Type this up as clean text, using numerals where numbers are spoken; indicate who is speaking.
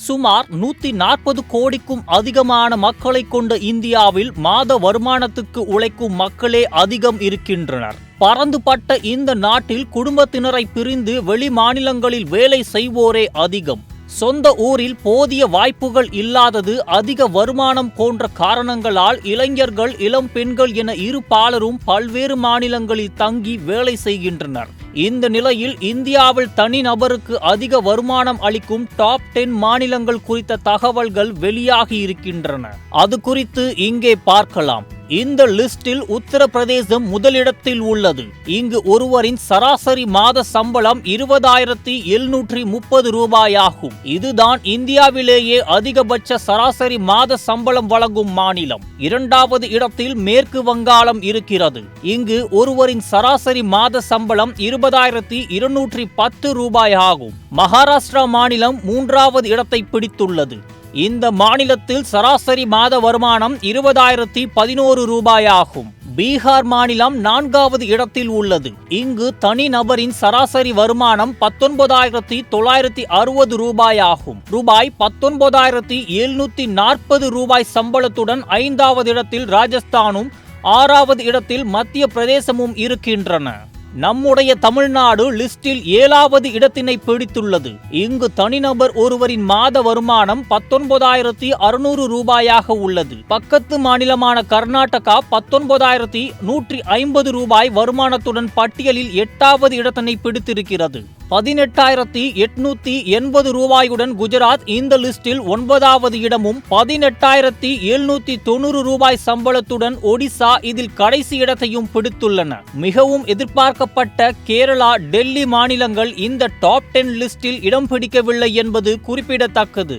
Speaker 1: சுமார் 140 கோடிக்கும் அதிகமான மக்களை கொண்ட இந்தியாவில் மாத வருமானத்துக்கு உழைக்கும் மக்களே அதிகம் இருக்கின்றனர். பரந்துபட்ட இந்த நாட்டில் குடும்பத்தினரை பிரிந்து வெளி மாநிலங்களில் வேலை செய்வோரே அதிகம். சொந்த ஊரில் போதிய வாய்ப்புகள் இல்லாதது, அதிக வருமானம் போன்ற காரணங்களால் இளைஞர்கள், இளம் பெண்கள் என இரு பாலரும் பல்வேறு மாநிலங்களில் தங்கி வேலை செய்கின்றனர். இந்த நிலையில் இந்தியாவில் தனிநபருக்கு அதிக வருமானம் அளிக்கும் டாப் 10 மாநிலங்கள் குறித்த தகவல்கள் வெளியாகி இருக்கின்றன. அது குறித்து இங்கே பார்க்கலாம். இந்த லிஸ்டில் உத்தரப்பிரதேசம் முதலிடத்தில் உள்ளது. இங்கு ஒருவரின் சராசரி மாத சம்பளம் 20,730 ரூபாயாகும். இதுதான் இந்தியாவிலேயே அதிகபட்ச சராசரி மாத சம்பளம் வழங்கும் மாநிலம். இரண்டாவது இடத்தில் மேற்கு வங்காளம் இருக்கிறது. இங்கு ஒருவரின் சராசரி மாத சம்பளம் 20,210 ரூபாயாகும். மகாராஷ்டிரா மாநிலம் மூன்றாவது இடத்தை பிடித்துள்ளது. இந்த மாநிலத்தில் சராசரி மாத வருமானம் 20,011 ரூபாயாகும். பீகார் மாநிலம் நான்காவது இடத்தில் உள்ளது. இங்கு தனிநபரின் சராசரி வருமானம் 19,960 ரூபாயாகும். ரூபாய் 19,740 ரூபாய் சம்பளத்துடன் ஐந்தாவது இடத்தில் ராஜஸ்தானும், ஆறாவது இடத்தில் மத்திய பிரதேசமும் இருக்கின்றன. நம்முடைய தமிழ்நாடு லிஸ்டில் 7வது இடத்தினை பிடித்துள்ளது. இங்கு தனிநபர் ஒருவரின் மாத வருமானம் 19,600 ரூபாயாக உள்ளது. பக்கத்து மாநிலமான கர்நாடகா 19,150 ரூபாய் வருமானத்துடன் பட்டியலில் 8வது இடத்தினை பிடித்திருக்கிறது. 18,880 ரூபாயுடன் குஜராத் இந்த லிஸ்டில் 9வது இடமும், 18,790 ரூபாய் சம்பளத்துடன் ஒடிசா இதில் கடைசி இடத்தையும் பிடித்துள்ளன. மிகவும் எதிர்பார்க்கப்பட்ட கேரளா, டெல்லி மாநிலங்கள் இந்த டாப் 10 லிஸ்டில் இடம் பிடிக்கவில்லை என்பது குறிப்பிடத்தக்கது.